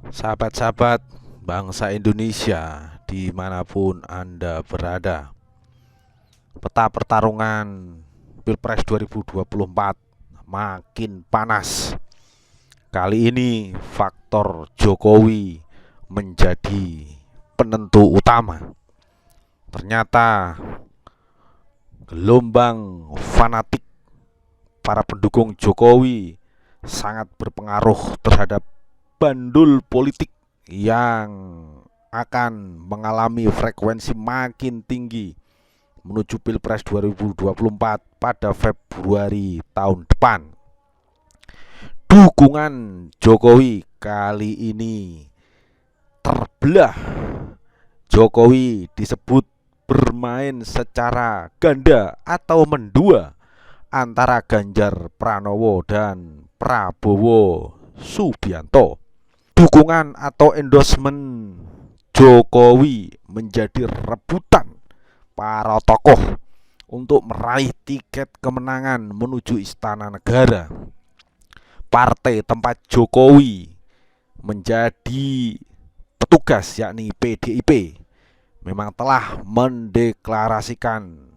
Sahabat-sahabat bangsa Indonesia dimanapun Anda berada, peta pertarungan Pilpres 2024 makin panas. Kali ini faktor Jokowi menjadi penentu utama. Ternyata gelombang fanatik para pendukung Jokowi sangat berpengaruh terhadap bandul politik yang akan mengalami frekuensi makin tinggi menuju Pilpres 2024 pada Februari tahun depan. Dukungan Jokowi kali ini terbelah. Jokowi disebut bermain secara ganda atau mendua antara Ganjar Pranowo dan Prabowo Subianto. Dukungan atau endorsement Jokowi menjadi rebutan para tokoh untuk meraih tiket kemenangan menuju Istana Negara. Partai tempat Jokowi menjadi petugas, yakni PDIP, memang telah mendeklarasikan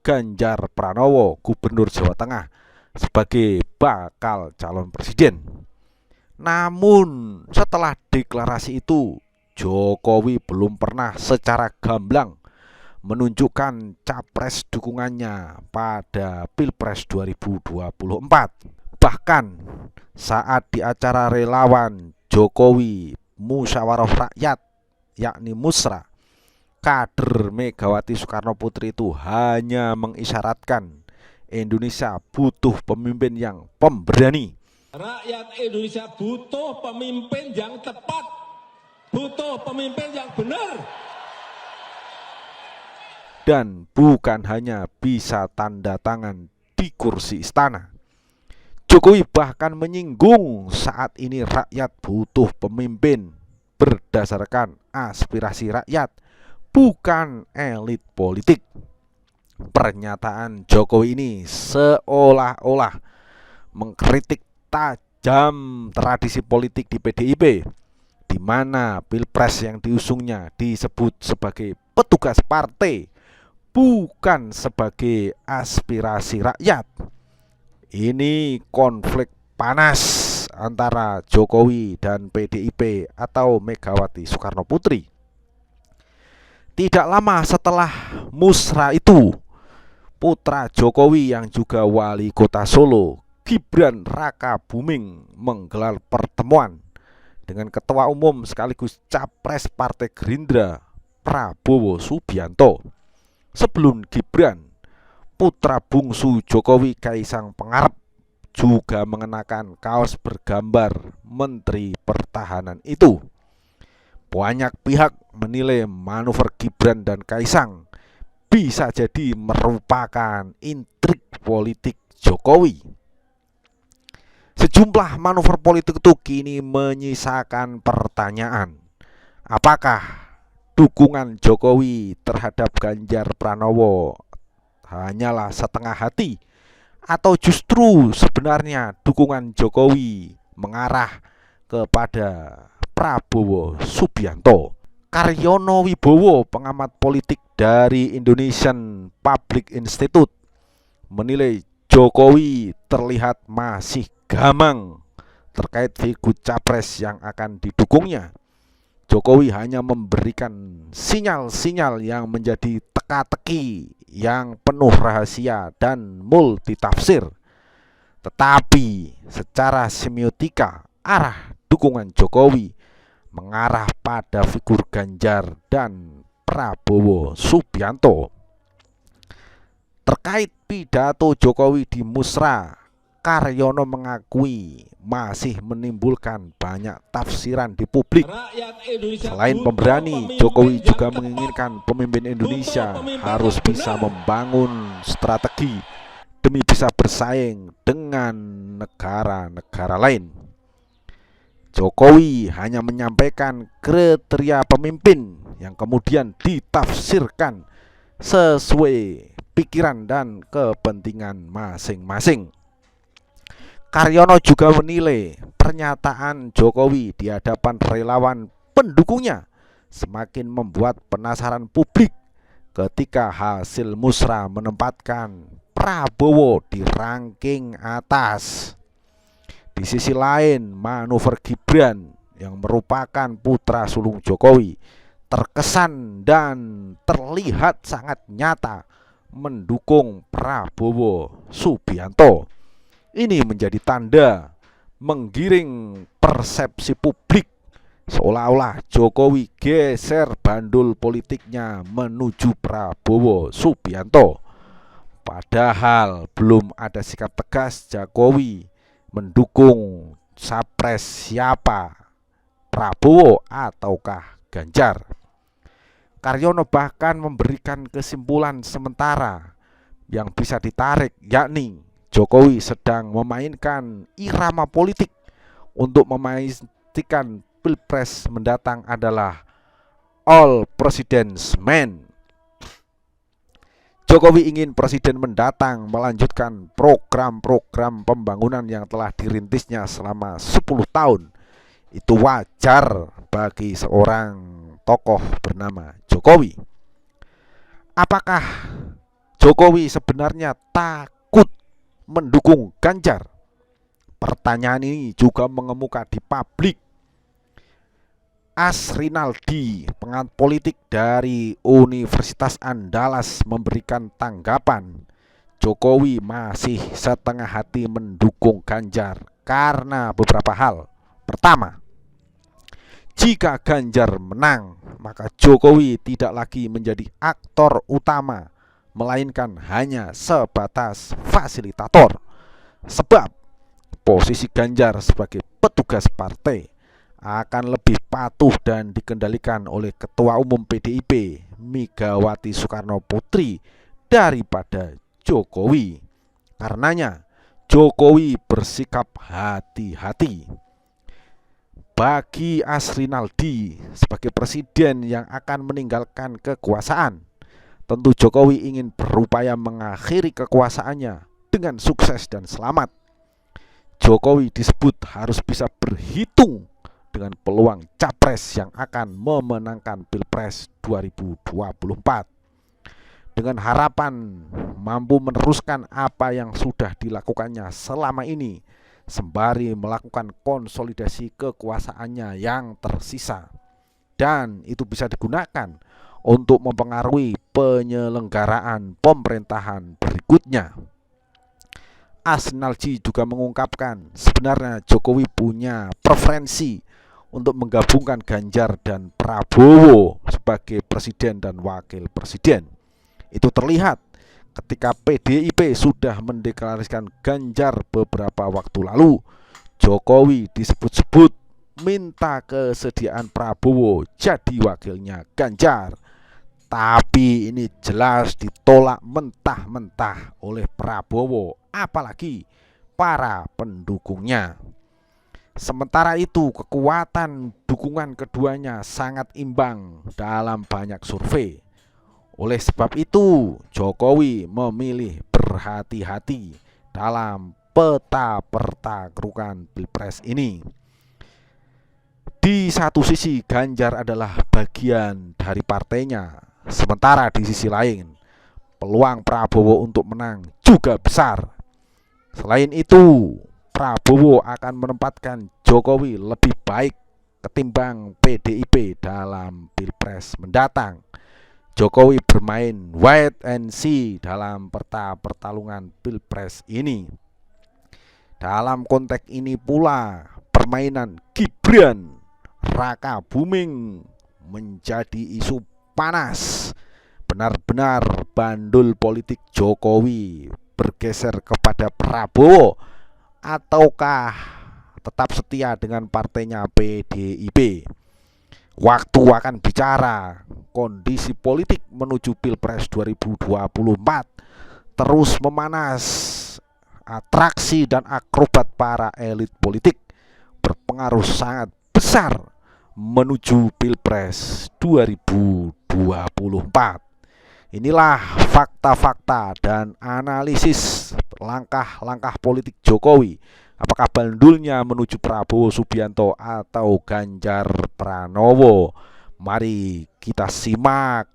Ganjar Pranowo, Gubernur Jawa Tengah, sebagai bakal calon presiden. Namun setelah deklarasi itu, Jokowi belum pernah secara gamblang menunjukkan capres dukungannya pada Pilpres 2024. Bahkan saat di acara relawan Jokowi Musyawarah Rakyat, yakni Musra, kader Megawati Soekarno Putri itu hanya mengisyaratkan Indonesia butuh pemimpin yang pemberani. Rakyat Indonesia butuh pemimpin yang tepat, butuh pemimpin yang benar. Dan bukan hanya bisa tanda tangan di kursi istana. Jokowi bahkan menyinggung saat ini rakyat butuh pemimpin berdasarkan aspirasi rakyat, bukan elit politik. Pernyataan Jokowi ini seolah-olah mengkritik tajam tradisi politik di PDIP, di mana Pilpres yang diusungnya disebut sebagai petugas partai, bukan sebagai aspirasi rakyat. Ini konflik panas antara Jokowi dan PDIP atau Megawati Soekarno Putri. Tidak lama setelah musra itu, putra Jokowi yang juga wali kota Solo, Gibran Rakabuming, menggelar pertemuan dengan Ketua Umum sekaligus Capres Partai Gerindra, Prabowo Subianto. Sebelum Gibran, putra bungsu Jokowi, Kaisang Pangarep, juga mengenakan kaos bergambar Menteri Pertahanan itu. Banyak pihak menilai manuver Gibran dan Kaisang bisa jadi merupakan intrik politik Jokowi. Sejumlah manuver politik itu kini menyisakan pertanyaan. Apakah dukungan Jokowi terhadap Ganjar Pranowo hanyalah setengah hati, atau justru sebenarnya dukungan Jokowi mengarah kepada Prabowo Subianto? Karyono Wibowo, pengamat politik dari Indonesian Public Institute, menilai Jokowi terlihat masih gamang terkait figur capres yang akan didukungnya. Jokowi hanya memberikan sinyal-sinyal yang menjadi teka-teki yang penuh rahasia dan multitafsir. Tetapi secara semiotika, arah dukungan Jokowi mengarah pada figur Ganjar dan Prabowo Subianto. Terkait pidato Jokowi di Musra, Karyono mengakui masih menimbulkan banyak tafsiran di publik. Selain pemberani, Jokowi juga menginginkan pemimpin Indonesia harus bisa membangun strategi demi bisa bersaing dengan negara-negara lain. Jokowi hanya menyampaikan kriteria pemimpin yang kemudian ditafsirkan sesuai pikiran dan kepentingan masing-masing. Karyono juga menilai pernyataan Jokowi di hadapan relawan pendukungnya semakin membuat penasaran publik ketika hasil musrah menempatkan Prabowo di ranking atas. Di sisi lain, manuver Gibran yang merupakan putra sulung Jokowi terkesan dan terlihat sangat nyata mendukung Prabowo Subianto. Ini menjadi tanda menggiring persepsi publik seolah-olah Jokowi geser bandul politiknya menuju Prabowo Subianto. Padahal belum ada sikap tegas Jokowi mendukung capres siapa, Prabowo ataukah Ganjar. Karyono bahkan memberikan kesimpulan sementara yang bisa ditarik, yakni Jokowi sedang memainkan irama politik untuk memastikan Pilpres mendatang adalah all president's man. Jokowi ingin presiden mendatang melanjutkan program-program pembangunan yang telah dirintisnya selama 10 tahun. Itu wajar bagi seorang tokoh bernama Jokowi. Apakah Jokowi sebenarnya takut mendukung Ganjar? Pertanyaan ini juga mengemuka di publik. Asrinaldi, pengamat politik dari Universitas Andalas, memberikan tanggapan Jokowi masih setengah hati mendukung Ganjar karena beberapa hal. Pertama, jika Ganjar menang, maka Jokowi tidak lagi menjadi aktor utama, melainkan hanya sebatas fasilitator. Sebab posisi Ganjar sebagai petugas partai akan lebih patuh dan dikendalikan oleh Ketua Umum PDIP Megawati Soekarno Putri daripada Jokowi. Karenanya Jokowi bersikap hati-hati. Bagi Asrinaldi, sebagai presiden yang akan meninggalkan kekuasaan, tentu Jokowi ingin berupaya mengakhiri kekuasaannya dengan sukses dan selamat. Jokowi disebut harus bisa berhitung dengan peluang capres yang akan memenangkan Pilpres 2024. Dengan harapan mampu meneruskan apa yang sudah dilakukannya selama ini, sembari melakukan konsolidasi kekuasaannya yang tersisa. Dan itu bisa digunakan untuk mempengaruhi penyelenggaraan pemerintahan berikutnya. Asrinaldi juga mengungkapkan sebenarnya Jokowi punya preferensi untuk menggabungkan Ganjar dan Prabowo sebagai presiden dan wakil presiden. Itu terlihat ketika PDIP sudah mendeklarasikan Ganjar beberapa waktu lalu. Jokowi disebut-sebut minta kesediaan Prabowo jadi wakilnya Ganjar. Tapi ini jelas ditolak mentah-mentah oleh Prabowo, apalagi para pendukungnya. Sementara itu, kekuatan dukungan keduanya sangat imbang dalam banyak survei. Oleh sebab itu, Jokowi memilih berhati-hati dalam peta pertarungan Pilpres ini. Di satu sisi, Ganjar adalah bagian dari partainya, sementara di sisi lain, peluang Prabowo untuk menang juga besar. Selain itu, Prabowo akan menempatkan Jokowi lebih baik ketimbang PDIP dalam Pilpres mendatang. Jokowi bermain wait and see dalam peta pertarungan Pilpres ini. Dalam konteks ini pula, permainan Gibran Raka Buming menjadi isu panas. Benar-benar bandul politik Jokowi bergeser kepada Prabowo ataukah tetap setia dengan partainya PDIP. Waktu akan bicara. Kondisi politik menuju Pilpres 2024 terus memanas. Atraksi dan akrobat para elit politik berpengaruh sangat besar menuju Pilpres 2024. Inilah fakta-fakta dan analisis langkah-langkah politik Jokowi Apakah bandulnya menuju Prabowo Subianto atau Ganjar Pranowo? Mari kita simak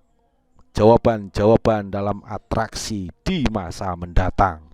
jawaban-jawaban dalam atraksi di masa mendatang.